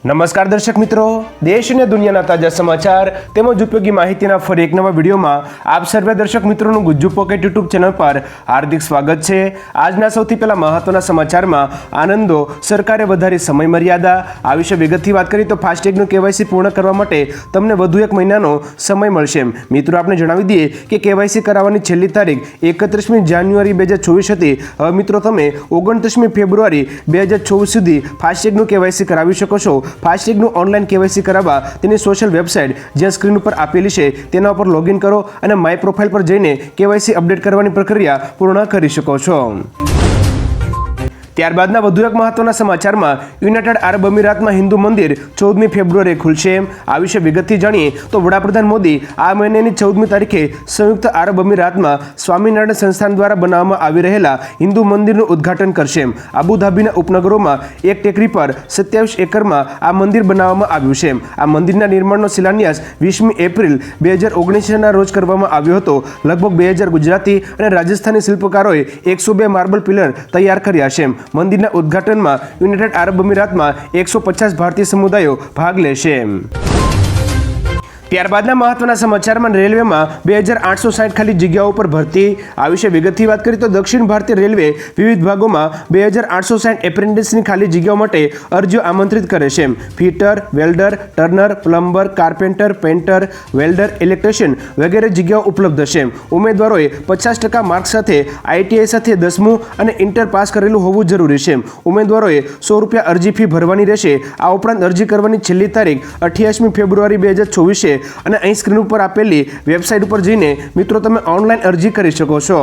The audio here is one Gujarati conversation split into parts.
નમસ્કાર દર્શક મિત્રો, દેશ અને દુનિયાના તાજા સમાચાર તેમજ ઉપયોગી માહિતીના ફરી એક નવા વિડીયોમાં આપ સર્વે દર્શક મિત્રોનું ગુજ્જુ પોકેટ યુટ્યુબ ચેનલ પર હાર્દિક સ્વાગત છે। આજના સૌથી પહેલા મહત્વના સમાચારમાં આનંદો, સરકારે વધારી સમય મર્યાદા। આ વિશે વિગતથી વાત કરીએ તો ફાસ્ટેગનું કેવાયસી પૂર્ણ કરવા માટે તમને વધુ એક મહિનાનો સમય મળશે। મિત્રો, આપણે જણાવી દઈએ કે કેવાયસી કરાવવાની છેલ્લી તારીખ 31મી જાન્યુઆરી 2024 હતી। હવે મિત્રો, તમે 29મી ફેબ્રુઆરી 2024 સુધી ફાસ્ટેગનું કેવાયસી કરાવી શકો છો। ફાસ્ટેગનું ઓનલાઈન કેવાયસી કરાવવા તેની સોશિયલ વેબસાઇટ જે સ્ક્રીન ઉપર આપેલી છે તેના ઉપર લોગિન કરો અને માય પ્રોફાઇલ પર જઈને કેવાયસી અપડેટ કરવાની પ્રક્રિયા પૂર્ણ કરી શકો છો। ત્યારબાદના વધુ એક મહત્વના સમાચારમાં યુનાઇટેડ આરબ અમીરાતમાં હિન્દુ મંદિર 14મી ફેબ્રુઆરીએ ખુલશે। આ વિશે વિગતથી જાણીએ તો વડાપ્રધાન મોદી આ મહિનાની 14મી તારીખે સંયુક્ત આરબ અમીરાતમાં સ્વામિનારાયણ સંસ્થાન દ્વારા બનાવવામાં આવી રહેલા હિન્દુ મંદિરનું ઉદ્ઘાટન કરશે। અબુધાબીના ઉપનગરોમાં એક ટેકરી પર 27 એકરમાં આ મંદિર બનાવવામાં આવ્યું છે। આ મંદિરના નિર્માણનો શિલાન્યાસ 20મી એપ્રિલ 2019ના રોજ કરવામાં આવ્યો હતો। લગભગ 2000 ગુજરાતી અને રાજસ્થાની શિલ્પકારોએ 102 માર્બલ પિલર તૈયાર કર્યા છે। મંદિરના ઉદ્ઘાટનમાં યુનાઇટેડ આરબ અમીરાતમાં 150 ભારતીય સમુદાયો ભાગ લેશે। ત્યારબાદના મહત્વના સમાચારમાં રેલવેમાં 2860 ખાલી જગ્યાઓ પર ભરતી। આ વિશે વિગતથી વાત કરીએ તો દક્ષિણ ભારતીય રેલવે વિવિધ ભાગોમાં 2860 એપ્રેન્ટિસની ખાલી જગ્યાઓ માટે અરજીઓ આમંત્રિત કરે છે। Fitter, welder, Turner, plumber, carpenter, painter, welder, electrician વગેરે જગ્યાઓ ઉપલબ્ધ છે। ઉમેદવારોએ 50% માર્ક સાથે ITI સાથે 10મું અને ઇન્ટર પાસ કરેલું હોવું જરૂરી છે। ઉમેદવારોએ ₹100 અરજી ફી ભરવાની રહેશે। આ ઉપરાંત અરજી કરવાની છેલ્લી તારીખ 28મી ફેબ્રુઆરી 2024 છે અને અહીં સ્ક્રીન ઉપર આપેલી વેબસાઇટ ઉપર જઈને મિત્રો તમે ઓનલાઈન અરજી કરી શકો છો।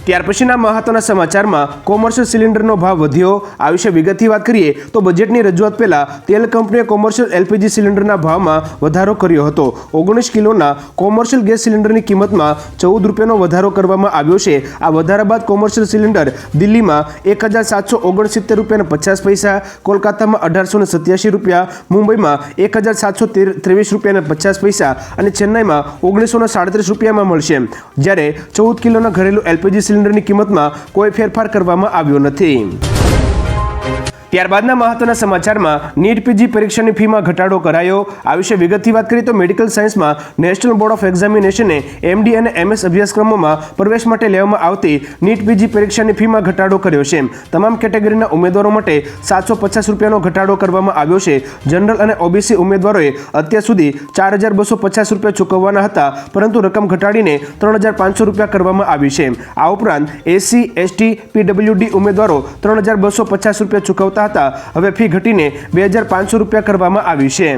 ત્યાર પછીના મહત્વના સમાચારમાં કોમર્શિયલ સિલિન્ડરનો ભાવ વધ્યો। આ વિશે વિગતથી વાત કરીએ તો બજેટની રજૂઆત પહેલા તેલ કંપનીએ કોમર્શિયલ LPG સિલિન્ડરના ભાવમાં વધારો કર્યો હતો। 19 કિલોના કોમર્શિયલ ગેસ સિલિન્ડરની કિંમતમાં ₹14નો વધારો કરવામાં આવ્યો છે। આ વધારા બાદ કોમર્શિયલ સિલિન્ડર દિલ્હીમાં ₹1769.50, કોલકાતામાં ₹1887, મુંબઈમાં ₹1723.50 અને ચેન્નાઈમાં ₹1937 મળશે। જ્યારે 14 કિલોના ઘરેલું LPG સિલિન્ડરની કિંમતમાં કોઈ ફેરફાર કરવામાં આવ્યો નથી। ત્યારબાદના મહત્વના સમાચારમાં નીટ PG પરીક્ષાની ફીમાં ઘટાડો કરાયો। આ વિશે વિગતથી વાત કરીએ તો મેડિકલ સાયન્સમાં નેશનલ બોર્ડ ઓફ એક્ઝામિનેશને MD અને MS અભ્યાસક્રમોમાં પ્રવેશ માટે લેવામાં આવતી નીટ PG પરીક્ષાની ફીમાં ઘટાડો કર્યો છે। તમામ કેટેગરીના ઉમેદવારો માટે ₹750નો ઘટાડો કરવામાં આવ્યો છે। જનરલ અને OBC ઉમેદવારોએ અત્યાર સુધી ₹4250 ચૂકવવાના હતા, પરંતુ રકમ ઘટાડીને ₹3500 કરવામાં આવી છે। આ ઉપરાંત SC, ST, PWD ઉમેદવારો ₹3250 ચૂકવતા હતા, હવે ફી ઘટીને ₹2500 કરવામાં આવી છે।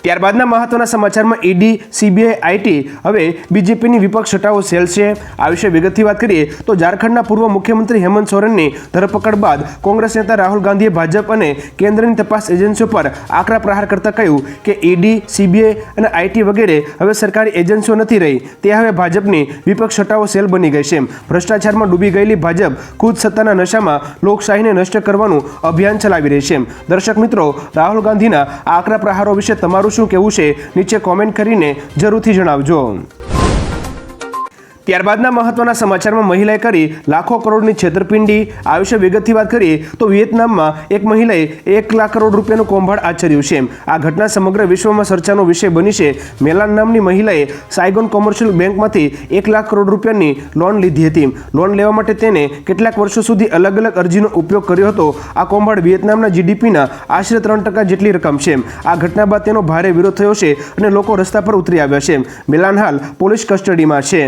ત્યારબાદના મહત્વના સમાચારમાં ED, CBI, IT હવે બીજેપીની વિપક્ષ હટાવો સેલ છે। આ વિશે વિગતથી વાત કરીએ તો ઝારખંડના પૂર્વ મુખ્યમંત્રી હેમંત સોરેનની ધરપકડ બાદ કોંગ્રેસ નેતા રાહુલ ગાંધીએ ભાજપ અને કેન્દ્રની તપાસ એજન્સીઓ પર આકરા પ્રહાર કરતા કહ્યું કે ED, CBI અને IT વગેરે હવે સરકારી એજન્સીઓ નથી રહી, તે હવે ભાજપની વિપક્ષ હટાવો સેલ બની ગઈ છે। ભ્રષ્ટાચારમાં ડૂબી ગયેલી ભાજપ ખુદ સત્તાના નશામાં લોકશાહીને નષ્ટ કરવાનું અભિયાન ચલાવી રહી છે। દર્શક મિત્રો, રાહુલ ગાંધીના આકરા પ્રહારો વિશે તમારું શું કહેવું છે નીચે કોમેન્ટ કરીને જરૂરથી જણાવજો। ત્યારબાદના મહત્વના સમાચારમાં મહિલાએ કરી લાખો કરોડની છેતરપિંડી। આ વિશે વિગતથી વાત કરીએ તો વિયેતનામમાં એક મહિલાએ ₹1 લાખ કરોડ કૌભાંડ આચર્યું છે। આ ઘટના સમગ્ર વિશ્વમાં ચર્ચાનો વિષય બની છે। મેલાન નામની મહિલાએ સાયગોન કોમર્શિયલ બેંકમાંથી ₹1 લાખ કરોડ લોન લીધી હતી। લોન લેવા માટે તેને કેટલાક વર્ષો સુધી અલગ અલગ અરજીનો ઉપયોગ કર્યો હતો। આ કૌભાંડ વિયેતનામના GDPના આશરે 3% જેટલી રકમ છે। આ ઘટના બાદ તેનો ભારે વિરોધ થયો છે અને લોકો રસ્તા પર ઉતરી આવ્યા છે। મેલાન હાલ પોલીસ કસ્ટડીમાં છે।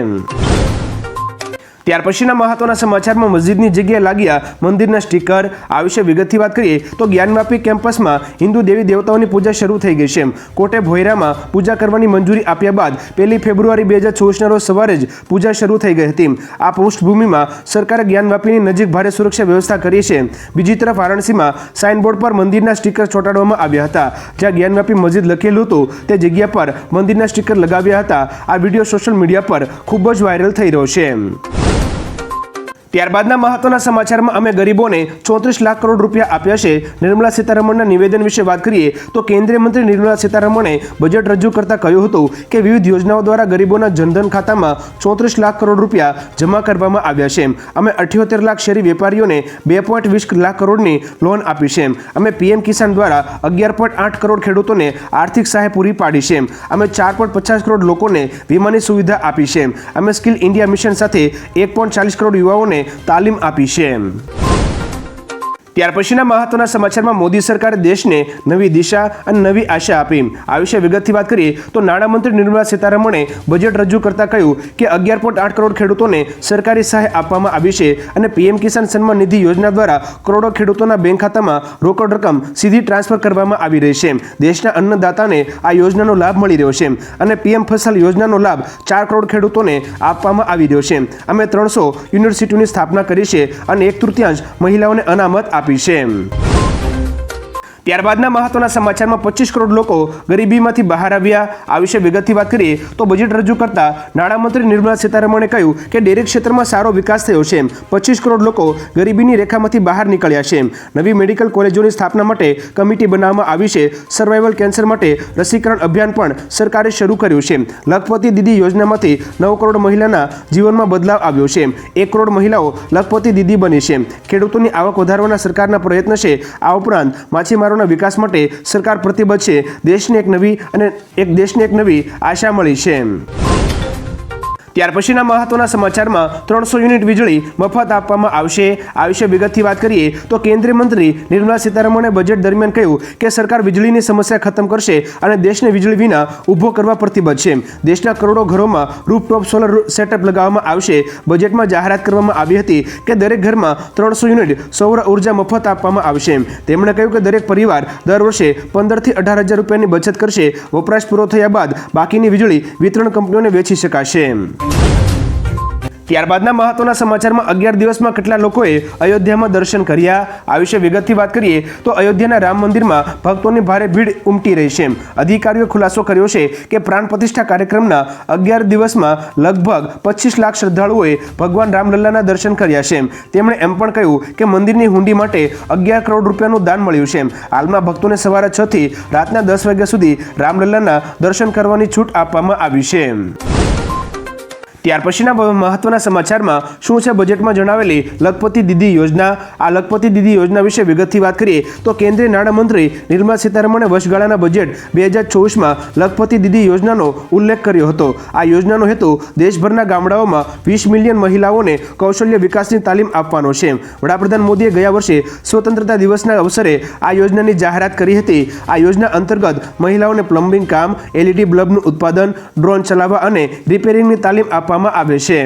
ત્યાર પછીના મહત્વના સમાચારમાં મસ્જિદની જગ્યાએ લાગ્યા મંદિરના સ્ટીકર। આ વિશે વિગતથી વાત કરીએ તો જ્ઞાનવાપી કેમ્પસમાં હિન્દુ દેવી દેવતાઓની પૂજા શરૂ થઈ ગઈ છે। કોર્ટે ભોયરામાં પૂજા કરવાની મંજૂરી આપ્યા બાદ 1 ફેબ્રુઆરી 2024ના રોજ સવારે જ પૂજા શરૂ થઈ ગઈ હતી। આ પૃષ્ઠભૂમિમાં સરકારે જ્ઞાનવાપીની નજીક ભારે સુરક્ષા વ્યવસ્થા કરી છે। બીજી તરફ વારાણસીમાં સાઇનબોર્ડ પર મંદિરના સ્ટીકર ચોંટાડવામાં આવ્યા હતા। જ્યાં જ્ઞાનવાપી મસ્જિદ લખેલું હતું તે જગ્યા પર મંદિરના સ્ટીકર લગાવ્યા હતા। આ વિડીયો સોશિયલ મીડિયા પર ખૂબ જ વાયરલ થઈ રહ્યો છે। ત્યારબાદના મહત્વના સમાચારમાં અમે ગરીબોને 34 લાખ કરોડ રૂપિયા આપ્યા છે. નિર્મલા સીતારમણના નિવેદન વિશે વાત કરીએ તો કેન્દ્રીય મંત્રી નિર્મલા સીતારમણે બજેટ રજૂ કરતા કહ્યું હતું કે વિવિધ યોજનાઓ દ્વારા ગરીબોના જનધન ખાતામાં 34 લાખ કરોડ રૂપિયા જમા કરવામાં આવ્યા છે. અમે 78 લાખ શેરી વેપારીઓને 2.20 લાખ કરોડની લોન આપી છે. અમે પીએમ કિસાન દ્વારા 11.8 કરોડ ખેડૂતોને આર્થિક સહાય પૂરી પાડી છે. અમે 4.50 કરોડ લોકોને વીમાની સુવિધા આપી છે. અમે સ્કિલ ઇન્ડિયા મિશન સાથે 1.40 કરોડ યુવાઓને તાલીમ આપી છે. ત્યાર પછીના મહત્વના સમાચારમાં મોદી સરકારે દેશને નવી દિશા અને નવી આશા આપી. આ વિશે વિગતથી વાત કરીએ તો નાણામંત્રી નિર્મલા સીતારમણે બજેટ રજૂ કરતા કહ્યું કે 11.8 કરોડ ખેડૂતોને સરકારી સહાય આપવામાં આવી છે અને પીએમ કિસાન સન્માન નિધિ યોજના દ્વારા કરોડો ખેડૂતોના બેંક ખાતામાં રોકડ રકમ સીધી ટ્રાન્સફર કરવામાં આવી રહી છે. દેશના અન્નદાતાને આ યોજનાનો લાભ મળી રહ્યો છે અને પીએમ ફસલ યોજનાનો લાભ 4 કરોડ ખેડૂતોને આપવામાં આવી રહ્યો છે. અમે 300 યુનિવર્સિટીઓની સ્થાપના કરી છે અને 1/3 મહિલાઓને અનામત આપી છે. ત્યારબાદના મહત્વના સમાચારમાં 25 કરોડ લોકો ગરીબીમાંથી બહાર આવ્યા. આ વિશે વિગતથી વાત કરીએ તો બજેટ રજૂ કરતા નાણામંત્રી નિર્મલા સીતારમણે કહ્યું કે ડેરી ક્ષેત્રમાં સારો વિકાસ થયો છે. 25 કરોડ લોકો ગરીબીની રેખામાંથી બહાર નીકળ્યા છે. નવી મેડિકલ કોલેજોની સ્થાપના માટે કમિટી બનાવવામાં આવી છે. સર્વાઇવલ કેન્સર માટે રસીકરણ અભિયાન પણ સરકારે શરૂ કર્યું છે. લખપતિ દીદી યોજનામાંથી 9 કરોડ મહિલાના જીવનમાં બદલાવ આવ્યો છે. 1 કરોડ મહિલાઓ લખપતિ દીદી બની છે. ખેડૂતોની આવક વધારવાના સરકારના પ્રયત્ન છે. આ ઉપરાંત માછીમારો વિકાસ માટે સરકાર પ્રતિબદ્ધ છે. દેશને એક નવી આશા મળી છે. ત્યાર પછીના મહત્વના સમાચારમાં 300 યુનિટ વીજળી મફત આપવામાં આવશે. આ વિશે વિગતથી વાત કરીએ તો કેન્દ્રીય મંત્રી નિર્મલા સીતારમણે બજેટ દરમિયાન કહ્યું કે સરકાર વીજળીની સમસ્યા ખતમ કરશે અને દેશને વીજળી વિના ઊભો કરવા પ્રતિબદ્ધ છે. દેશના કરોડો ઘરોમાં રૂફટોપ સોલર સેટઅપ લગાવવામાં આવશે. બજેટમાં જાહેરાત કરવામાં આવી હતી કે દરેક ઘરમાં 300 યુનિટ સૌર ઉર્જા મફત આપવામાં આવશે. તેમણે કહ્યું કે દરેક પરિવાર દર વર્ષે 15 થી 18,000 રૂપિયાની બચત કરશે. વપરાશ પૂરો થયા બાદ બાકીની વીજળી વિતરણ કંપનીઓને વેચી શકાશે. ત્યારબાદના મહત્વના સમાચારમાં 11 દિવસમાં કેટલા લોકોએ અયોધ્યામાં દર્શન કર્યા. આ વિશે વિગતથી વાત કરીએ તો અયોધ્યાના રામ મંદિરમાં ભક્તોની ભારે ભીડ ઉમટી રહી છે. અધિકારીઓએ ખુલાસો કર્યો છે કે પ્રાણ પ્રતિષ્ઠા કાર્યક્રમના 11 દિવસમાં લગભગ 25 લાખ શ્રદ્ધાળુઓએ ભગવાન રામલલ્લાના દર્શન કર્યા છે. તેમણે એમ પણ કહ્યું કે મંદિરની હુંડી માટે 11 કરોડ રૂપિયાનું દાન મળ્યું છે. હાલમાં ભક્તોને સવારે 6 થી રાતના 10 વાગ્યા સુધી રામલલ્લાના દર્શન કરવાની છૂટ આપવામાં આવી છે. ત્યાર પછીના મહત્વના સમાચારમાં શું છે બજેટમાં જણાવેલી લખપતિ દીદી યોજના. આ લખપતિ દીદી યોજના વિશે વિગતથી વાત કરીએ તો કેન્દ્રીય નાણામંત્રી નિર્મલા સીતારમણે વર્ષગાળાના બજેટ 2024માં લખપતિ દીદી યોજનાનો ઉલ્લેખ કર્યો હતો. આ યોજનાનો હેતુ દેશભરના ગામડાઓમાં 20 મિલિયન મહિલાઓને કૌશલ્ય વિકાસની તાલીમ આપવાનો છે. વડાપ્રધાન મોદીએ ગયા વર્ષે સ્વતંત્રતા દિવસના અવસરે આ યોજનાની જાહેરાત કરી હતી. આ યોજના અંતર્ગત મહિલાઓને પ્લમ્બિંગ કામ, LED બલ્બનું ઉત્પાદન, ડ્રોન ચલાવવા અને રિપેરિંગની તાલીમ આપવામાં આવે છે.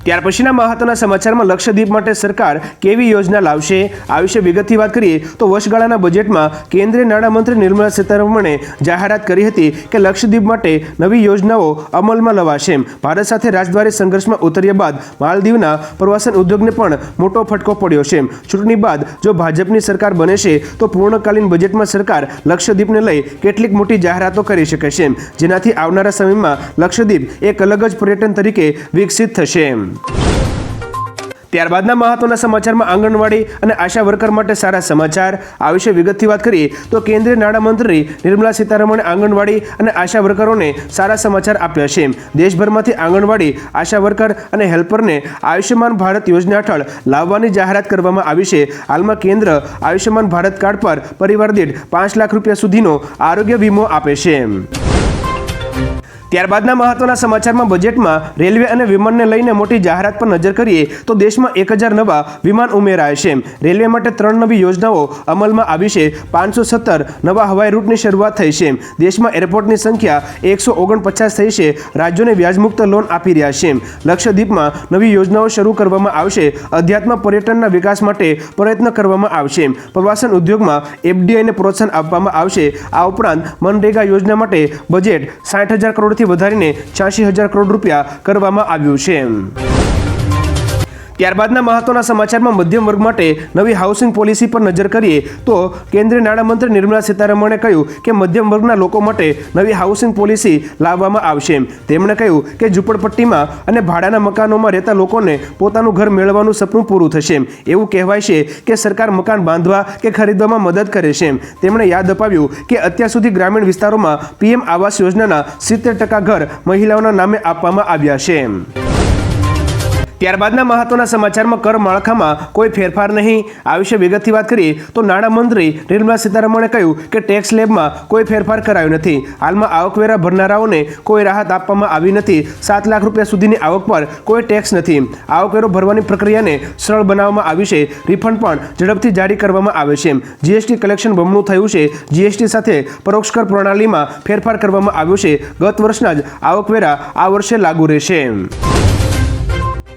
ત્યાર પછીના મહત્વના સમાચારમાં લક્ષદ્વીપ માટે સરકાર કેવી યોજના લાવશે. આ વિશે વિગતથી વાત કરીએ તો વર્ષગાળાના બજેટમાં કેન્દ્રીય નાણામંત્રી નિર્મલા સીતારમણે જાહેરાત કરી હતી કે લક્ષદ્વીપ માટે નવી યોજનાઓ અમલમાં લવાશે. ભારત સાથે રાજદ્વારી સંઘર્ષમાં ઉતર્યા બાદ માલદીવના પ્રવાસન ઉદ્યોગને પણ મોટો ફટકો પડ્યો છે. ચૂંટણી બાદ જો ભાજપની સરકાર બને છે તો પૂર્ણકાલીન બજેટમાં સરકાર લક્ષદ્વીપને લઈ કેટલીક મોટી જાહેરાતો કરી શકે છે, જેનાથી આવનારા સમયમાં લક્ષદ્વીપ એક અલગ જ પર્યટન તરીકે વિકસિત થશે. ત્યારબાદના મહત્વના સમાચારમાં આંગણવાડી અને આશા વર્કર માટે સારા સમાચાર. આ વિશે વિગતથી વાત કરીએ તો કેન્દ્રીય નાણામંત્રી નિર્મલા સીતારમણે આંગણવાડી અને આશા વર્કરોને સારા સમાચાર આપ્યા છે. દેશભરમાંથી આંગણવાડી, આશા વર્કર અને હેલ્પરને આયુષ્યમાન ભારત યોજના હેઠળ લાવવાની જાહેરાત કરવામાં આવી છે. હાલમાં કેન્દ્ર આયુષ્યમાન ભારત કાર્ડ પર પરિવાર દીઠ 5 લાખ રૂપિયા સુધીનો આરોગ્ય વીમો આપે છે. ત્યારબાદના મહત્વના સમાચારમાં બજેટમાં રેલવે અને વિમાનને લઈને મોટી જાહેરાત પર નજર કરીએ તો દેશમાં 1000 નવા વિમાન ઉમેરાય છે. રેલવે માટે 3 નવી યોજનાઓ અમલમાં આવી છે. 517 નવા હવાઈ રૂટની શરૂઆત થઈ છે. દેશમાં એરપોર્ટની સંખ્યા 149 થઈ છે. રાજ્યોને વ્યાજમુક્ત લોન આપી રહ્યા છે. લક્ષદ્વીપમાં નવી યોજનાઓ શરૂ કરવામાં આવશે. અધ્યાત્મ પર્યટનના વિકાસ માટે પ્રયત્ન કરવામાં આવશે. પ્રવાસન ઉદ્યોગમાં FDIને પ્રોત્સાહન આપવામાં આવશે. આ ઉપરાંત મનરેગા યોજના માટે બજેટ 60,000 કરોડથી વધારીને 86,000 કરોડ રૂપિયા કરવામાં આવ્યું છે. ત્યારબાદના મહત્વના સમાચારમાં મધ્યમ વર્ગ માટે નવી હાઉસિંગ પોલિસી પર નજર કરીએ તો કેન્દ્રીય નાણામંત્રી નિર્મલા સીતારમણે કહ્યું કે મધ્યમ વર્ગના લોકો માટે નવી હાઉસિંગ પોલિસી લાવવામાં આવશે. તેમણે કહ્યું કે ઝૂંપડપટ્ટીમાં અને ભાડાના મકાનોમાં રહેતા લોકોને પોતાનું ઘર મેળવવાનું સપનું પૂરું થશે. એવું કહેવાય છે કે સરકાર મકાન બાંધવા કે ખરીદવામાં મદદ કરે છે. તેમણે યાદ અપાવ્યું કે અત્યાર સુધી ગ્રામીણ વિસ્તારોમાં પીએમ આવાસ યોજનાના 70% ઘર મહિલાઓના નામે આપવામાં આવ્યા છે. ત્યારબાદના મહત્વના સમાચારમાં કર માળખામાં કોઈ ફેરફાર નહીં. આ વિશે વિગતથી વાત કરીએ તો નાણામંત્રી નિર્મલા સીતારમણે કહ્યું કે ટેક્સ સ્લેબમાં કોઈ ફેરફાર કરાયો નથી. હાલમાં આવકવેરા ભરનારાઓને કોઈ રાહત આપવામાં આવી નથી. 7 લાખ રૂપિયા સુધીની આવક પર કોઈ ટેક્સ નથી. આવકવેરો ભરવાની પ્રક્રિયાને સરળ બનાવવામાં આવી છે. રિફંડ પણ ઝડપથી જારી કરવામાં આવે છે. જીએસટી કલેક્શન બમણું થયું છે. જીએસટી સાથે પરોક્ષ કર પ્રણાલીમાં ફેરફાર કરવામાં આવ્યો છે. ગત વર્ષના જ આવકવેરા આ વર્ષે લાગુ રહેશે.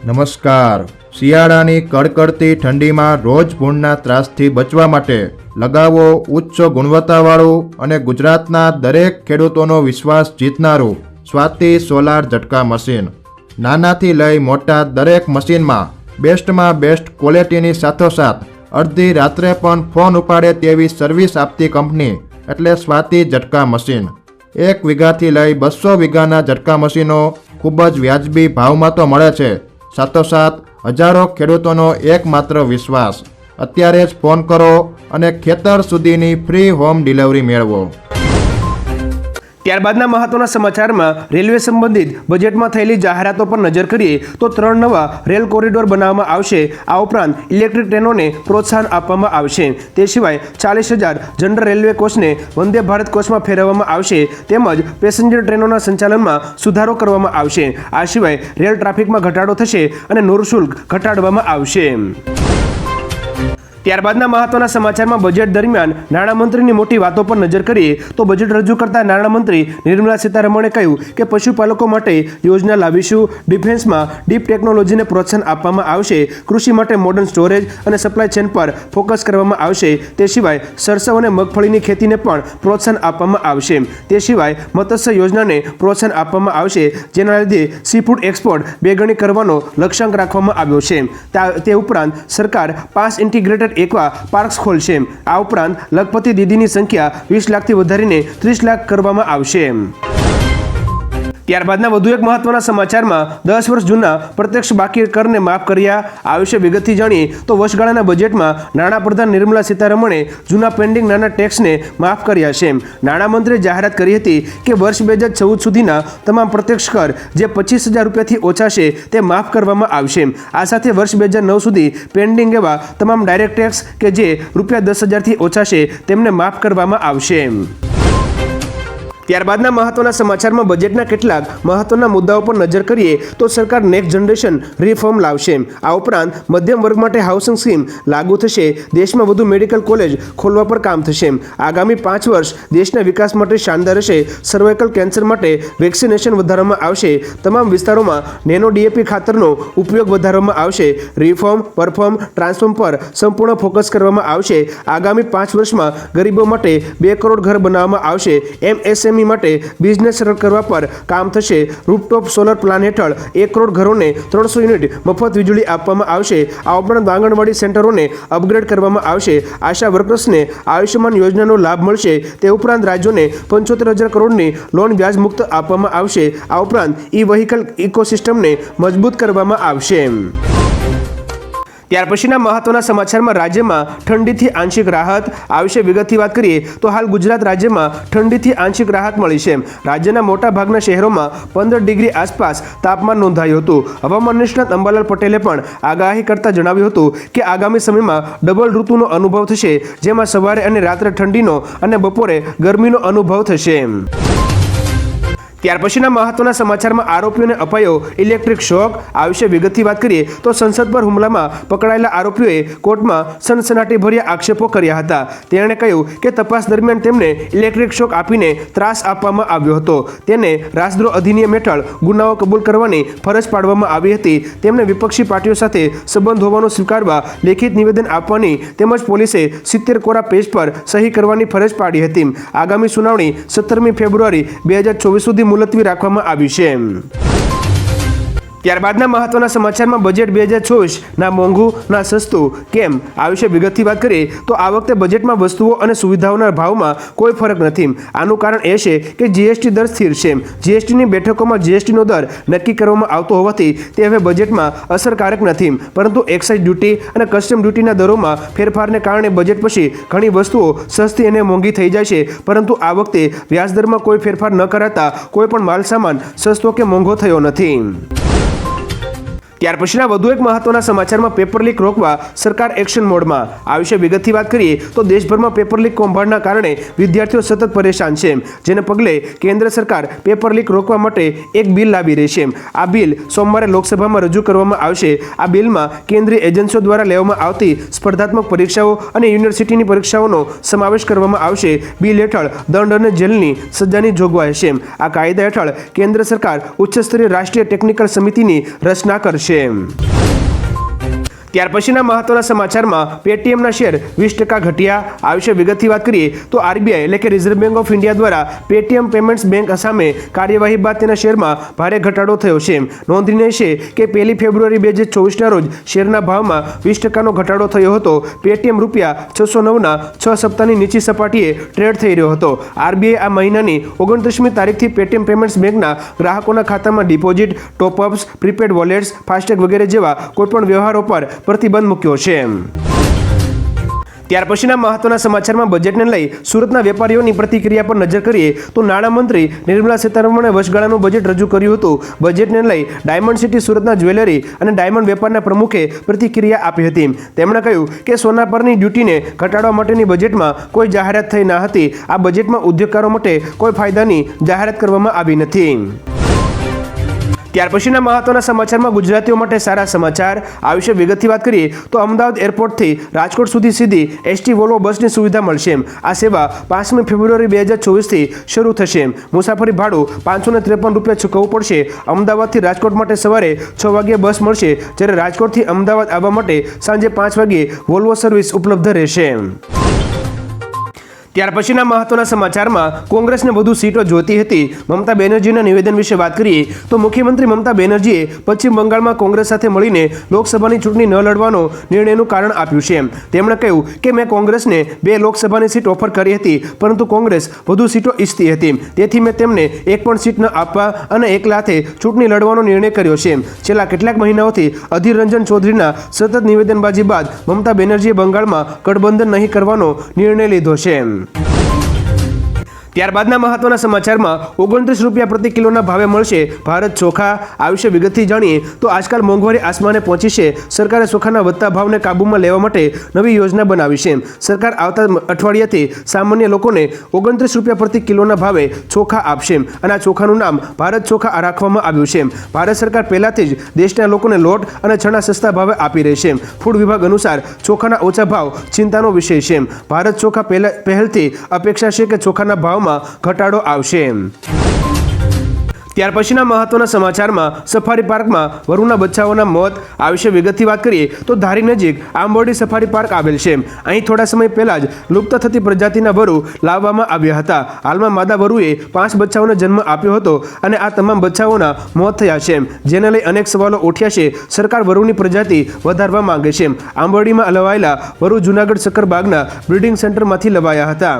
નમસ્કાર. શિયાળાની કડકડતી ઠંડીમાં રોજ ભૂંડના ત્રાસથી બચવા માટે લગાવો ઉચ્ચ ગુણવત્તાવાળું અને ગુજરાતના દરેક ખેડૂતોનો વિશ્વાસ જીતનારું સ્વાતિ સોલાર ઝટકા મશીન. નાનાથી લઈ મોટા દરેક મશીનમાં બેસ્ટમાં બેસ્ટ ક્વોલિટીની સાથોસાથ અડધી રાત્રે પણ ફોન ઉપાડે તેવી સર્વિસ આપતી કંપની એટલે સ્વાતિ ઝટકા મશીન. 1 વીઘાથી લઈ 200 વીઘાના ઝટકા મશીનો ખૂબ જ વ્યાજબી ભાવમાં તો મળે છે. સાથોસાથ હજારો ખેડૂતોનો એકમાત્ર વિશ્વાસ. અત્યારે જ ફોન કરો અને ખેતર સુધીની ફ્રી હોમ ડિલિવરી મેળવો. ત્યારબાદના મહત્વના સમાચારમાં રેલવે સંબંધિત બજેટમાં થયેલી જાહેરાતો પર નજર કરીએ તો 3 નવા રેલ કોરિડોર બનાવવામાં આવશે. આ ઉપરાંત ઇલેક્ટ્રિક ટ્રેનોને પ્રોત્સાહન આપવામાં આવશે. તે સિવાય 40,000 જનરલ રેલવે કોચને વંદે ભારત કોચમાં ફેરવવામાં આવશે. તેમજ પેસેન્જર ટ્રેનોના સંચાલનમાં સુધારો કરવામાં આવશે. આ સિવાય રેલ ટ્રાફિકમાં ઘટાડો થશે અને નૂર શુલ્ક ઘટાડવામાં આવશે. ત્યારબાદના મહત્વના સમાચારમાં બજેટ દરમિયાન નાણામંત્રીની મોટી વાતો પર નજર કરીએ તો બજેટ રજૂ કરતા નાણામંત્રી નિર્મલા સીતારમણે કહ્યું કે પશુપાલકો માટે યોજના લાવીશું. ડિફેન્સમાં ડીપ ટેકનોલોજીને પ્રોત્સાહન આપવામાં આવશે. કૃષિ માટે મોડર્ન સ્ટોરેજ અને સપ્લાય ચેન પર ફોકસ કરવામાં આવશે. તે સિવાય સરસવ અને મગફળીની ખેતીને પણ પ્રોત્સાહન આપવામાં આવશે. તે સિવાય મત્સ્ય યોજનાને પ્રોત્સાહન આપવામાં આવશે, જેના લીધે સીફૂડ એક્સપોર્ટ 2 ગણી કરવાનો લક્ષ્યાંક રાખવામાં આવ્યો છે. તે ઉપરાંત સરકાર 5 ઇન્ટિગ્રેટેડ એકવા પાર્ક્સ ખોલશે. આ ઉપરાંત લખપતિ દીદીની સંખ્યા 20 લાખથી વધારીને 30 લાખ કરવામાં આવશે. ત્યારબાદના વધુ એક મહત્વના સમાચારમાં 10 વર્ષ જૂના પ્રત્યક્ષ બાકી કરને માફ કર્યા. આ વિશે વિગતથી જાણીએ તો વર્ષગાળાના બજેટમાં નાણાપ્રધાન નિર્મલા સીતારમણે જૂના પેન્ડિંગ નાના ટેક્સને માફ કર્યા છે. નાણામંત્રીએ જાહેરાત કરી હતી કે વર્ષ 2014 સુધીના તમામ પ્રત્યક્ષ કર જે 25,000 રૂપિયાથી ઓછા છે તે માફ કરવામાં આવશે. આ સાથે વર્ષ 2009 સુધી પેન્ડિંગ એવા તમામ ડાયરેક્ટ ટેક્સ કે જે રૂપિયા 10,000થી ઓછા છે તેમને માફ કરવામાં આવશે. ત્યારબાદના મહત્વના સમાચારમાં બજેટના કેટલાક મહત્વના મુદ્દાઓ પર નજર કરીએ તો સરકાર નેક્સ્ટ જનરેશન રિફોર્મ લાવશે. આ ઉપરાંત મધ્યમ વર્ગ માટે હાઉસિંગ સ્કીમ લાગુ થશે. દેશમાં વધુ મેડિકલ કોલેજ ખોલવા પર કામ થશે. આગામી 5 વર્ષ દેશના વિકાસ માટે શાનદાર રહેશે. સર્વાઇકલ કેન્સર માટે વેક્સિનેશન વધારવામાં આવશે. તમામ વિસ્તારોમાં નેનો ડીએપી ખાતરનો ઉપયોગ વધારવામાં આવશે. રિફોર્મ, પરફોર્મ, ટ્રાન્સફોર્મ પર સંપૂર્ણ ફોકસ કરવામાં આવશે. આગામી 5 વર્ષમાં ગરીબો માટે 2 કરોડ ઘર બનાવવામાં આવશે. MSME માટે બિઝનેસ સરળ કરવા પર કામ થશે. રૂફટોપ સોલર પ્લાન હેઠળ 1 કરોડ ઘરોને 300 યુનિટ મફત વીજળી આપવામાં આવશે. આ ઉપરાંત આંગણવાડી સેન્ટરોને અપગ્રેડ કરવામાં આવશે. આશા વર્કર્સને આયુષ્યમાન યોજનાનો લાભ મળશે. તે ઉપરાંત રાજ્યોને 75,000 કરોડની લોન વ્યાજ મુક્ત આપવામાં આવશે. આ ઉપરાંત ઈ-વ્હીકલ ઇકોસિસ્ટમને મજબૂત કરવામાં આવશે. ત્યાર પછીના મહત્વના સમાચારમાં રાજ્યમાં ઠંડીથી આંશિક રાહત. આ વિશે વિગતથી વાત કરીએ તો હાલ ગુજરાત રાજ્યમાં ઠંડીથી આંશિક રાહત મળી છે. રાજ્યના મોટા ભાગના શહેરોમાં 15 ડિગ્રી આસપાસ તાપમાન નોંધાયું હતું. હવામાન નિષ્ણાત અંબાલાલ પટેલે પણ આગાહી કરતા જણાવ્યું હતું કે આગામી સમયમાં ડબલ ઋતુનો અનુભવ થશે, જેમાં સવારે અને રાત્રે ઠંડીનો અને બપોરે ગરમીનો અનુભવ થશે. ત્યાર પછીના મહત્વના સમાચારમાં આરોપીઓને અપાયો ઇલેક્ટ્રિક શોક. આ વિશે વિગતથી વાત કરીએ તો સંસદ પર હુમલામાં પકડાયેલા આરોપીઓએ કોર્ટમાં સનસનાટીભર્યા આક્ષેપો કર્યા હતા. તેણે કહ્યું કે તપાસ દરમિયાન તેમને ઇલેક્ટ્રિક શોક આપીને ત્રાસ આપવામાં આવ્યો હતો. તેને રાષ્ટ્રદ્રોહ અધિનિયમ હેઠળ ગુનાઓ કબૂલ કરવાની ફરજ પાડવામાં આવી હતી. તેમને વિપક્ષી પાર્ટીઓ સાથે સંબંધ હોવાનું સ્વીકારવા લેખિત નિવેદન આપવાની તેમજ પોલીસે 70 કોરા પેજ પર સહી કરવાની ફરજ પાડી હતી. આગામી સુનાવણી 17મી ફેબ્રુઆરી 2024 સુધી મુલતવી રાખવામાં આવી છે. ત્યારબાદના મહત્વના સમાચારમાં બજેટ 2024 ના મોંઘું ના સસ્તું કેમ આ વિશે વિગતથી વાત કરીએ તો આ વખતે બજેટમાં વસ્તુઓ અને સુવિધાઓના ભાવમાં કોઈ ફરક નથી. આનું કારણ એ છે કે જીએસટી દર સ્થિર છે. જીએસટીની બેઠકોમાં જીએસટીનો દર નક્કી કરવામાં આવતો હોવાથી તે હવે બજેટમાં અસરકારક નથી, પરંતુ એક્સાઇઝ ડ્યુટી અને કસ્ટમ ડ્યુટીના દરોમાં ફેરફારને કારણે બજેટ પછી ઘણી વસ્તુઓ સસ્તી અને મોંઘી થઈ જાય છે, પરંતુ આ વખતે વ્યાજદરમાં કોઈ ફેરફાર ન કરાતા કોઈ પણ માલ સામાન સસ્તો કે મોંઘો થયો નથી. ત્યાર પછીના વધુ એક મહત્વના સમાચારમાં પેપર લીક રોકવા સરકાર એક્શન મોડમાં. આ વિશે વિગતથી વાત કરીએ તો દેશભરમાં પેપર લીક કૌભાંડના કારણે વિદ્યાર્થીઓ સતત પરેશાન છે, જેને પગલે કેન્દ્ર સરકાર પેપર લીક રોકવા માટે એક બિલ લાવી રહી છે. આ બિલ સોમવારે લોકસભામાં રજૂ કરવામાં આવશે. આ બિલમાં કેન્દ્રીય એજન્સીઓ દ્વારા લેવામાં આવતી સ્પર્ધાત્મક પરીક્ષાઓ અને યુનિવર્સિટીની પરીક્ષાઓનો સમાવેશ કરવામાં આવશે. બિલ હેઠળ દંડ અને જેલની સજાની જોગવાઈ છે. આ કાયદા હેઠળ કેન્દ્ર સરકાર ઉચ્ચસ્તરીય રાષ્ટ્રીય ટેકનિકલ સમિતિની રચના કરશે. ત્યાર પછીના મહત્વના સમાચારમાં પેટીએમના શેર 20% ઘટ્યા. આ વિશે વિગતથી વાત કરીએ તો આરબીઆઈ એટલે કે રિઝર્વ બેંક ઓફ ઇન્ડિયા દ્વારા પેટીએમ પેમેન્ટ્સ બેંક સામે કાર્યવાહી બાદ તેના શેરમાં ભારે ઘટાડો થયો છે. નોંધનીય છે કે 1 ફેબ્રુઆરી 2024ના રોજ શેરના ભાવમાં 20%નો ઘટાડો થયો હતો. પેટીએમ ₹609ના 6 સપ્તાહની નીચી સપાટીએ ટ્રેડ થઈ રહ્યો હતો. આરબીઆઈ આ મહિનાની 29મી તારીખથી પેટીએમ પેમેન્ટ્સ બેંકના ગ્રાહકોના ખાતામાં ડિપોઝિટ, ટોપઅપ્સ, પ્રીપેડ વોલેટ્સ, ફાસ્ટેગ વગેરે જેવા કોઈપણ વ્યવહારો પર પ્રતિબંધ મૂક્યો છે. ત્યાર પછીના મહત્વના સમાચારમાં બજેટને લઈ સુરતના વેપારીઓની પ્રતિક્રિયા પર નજર કરીએ તો નાણામંત્રી નિર્મલા સીતારમણે વર્ષગાળાનું બજેટ રજૂ કર્યું હતું. બજેટને લઈ ડાયમંડ સિટી સુરતના જ્વેલરી અને ડાયમંડ વેપારના પ્રમુખે પ્રતિક્રિયા આપી હતી. તેમણે કહ્યું કે સોના પરની ડ્યુટીને ઘટાડવા માટેની બજેટમાં કોઈ જાહેરાત થઈ ન હતી. આ બજેટમાં ઉદ્યોગકારો માટે કોઈ ફાયદાની જાહેરાત કરવામાં આવી નથી. ત્યાર પછીના મહત્વના સમાચારમાં ગુજરાતીઓ માટે સારા સમાચાર. આ વિશે વિગતથી વાત કરીએ તો અમદાવાદ એરપોર્ટથી રાજકોટ સુધી સીધી એસટી વોલ્વો બસની સુવિધા મળશે. આ સેવા 5મી ફેબ્રુઆરી 2024થી શરૂ થશે. મુસાફરી ભાડું ₹553 ચૂકવવું પડશે. અમદાવાદથી રાજકોટ માટે સવારે 6 વાગ્યે બસ મળશે, જ્યારે રાજકોટથી અમદાવાદ આવવા માટે સાંજે 5 વાગ્યે વોલ્વો સર્વિસ ઉપલબ્ધ રહેશે. ત્યાર પછીના મહત્વના સમાચારમાં કોંગ્રેસને વધુ સીટો જોઈતી હતી. મમતા બેનર્જીના નિવેદન વિશે વાત કરીએ તો મુખ્યમંત્રી મમતા બેનર્જીએ પશ્ચિમ બંગાળમાં કોંગ્રેસ સાથે મળીને લોકસભાની ચૂંટણી ન લડવાનો નિર્ણયનું કારણ આપ્યું છે. તેમણે કહ્યું કે મેં કોંગ્રેસને 2 લોકસભાની સીટ ઓફર કરી હતી, પરંતુ કોંગ્રેસ વધુ સીટો ઈચ્છતી હતી, તેથી મેં તેમને એક પણ સીટ ન આપવા અને એકલા હાથે ચૂંટણી લડવાનો નિર્ણય કર્યો છે. છેલ્લા કેટલાક મહિનાઓથી અધીર રંજન ચૌધરીના સતત નિવેદનબાજી બાદ મમતા બેનર્જીએ બંગાળમાં ગઠબંધન નહીં કરવાનો નિર્ણય લીધો છે. ત્યારબાદના મહત્વના સમાચારમાં ₹29 પ્રતિ કિલોના ભાવે મળશે ભારત ચોખા. આ વિશે વિગતથી જાણીએ તો આજકાલ મોંઘવારી આસમાને પહોંચી છે. સરકારે ચોખાના વધતા ભાવને કાબૂમાં લેવા માટે નવી યોજના બનાવી છે. સરકાર આવતા અઠવાડિયાથી સામાન્ય લોકોને ₹29 પ્રતિ કિલોના ભાવે ચોખા આપશે અને આ ચોખાનું નામ ભારત ચોખા રાખવામાં આવ્યું છે. ભારત સરકાર પહેલાથી જ દેશના લોકોને લોટ અને ચણા સસ્તા ભાવે આપી રહી છે. ફૂડ વિભાગ અનુસાર ચોખાના ઓછા ભાવ ચિંતાનો વિષય છે. ભારત ચોખા પહેલથી અપેક્ષા છે કે ચોખાના ભાવ ઘટાડો આવશે. ત્યાર પછીના મહત્વના સમાચારમાં સફારી પાર્કમાં વરુના બચ્ચાઓના મોત. આ વિશે વિગતથી વાત કરીએ તો ધારી નજીક આંબોડી સફારી પાર્ક આવેલ છે. અહીં થોડા સમય પહેલા જ લુપ્ત થતી પ્રજાતિના વરુ લાવવામાં આવ્યા હતા. હાલમાં માદા વરુએ 5 બચ્ચાઓને જન્મ આપ્યો હતો અને આ તમામ બચ્ચાઓના મોત થયા છે, જેને લઈ અનેક સવાલો ઉઠ્યા છે. સરકાર વરુની પ્રજાતિ વધારવા માંગે છે. આંબોડીમાં લવાયેલા વરુ જૂનાગઢ સક્કરબાગના બ્રીડિંગ સેન્ટરમાંથી લવાયા હતા.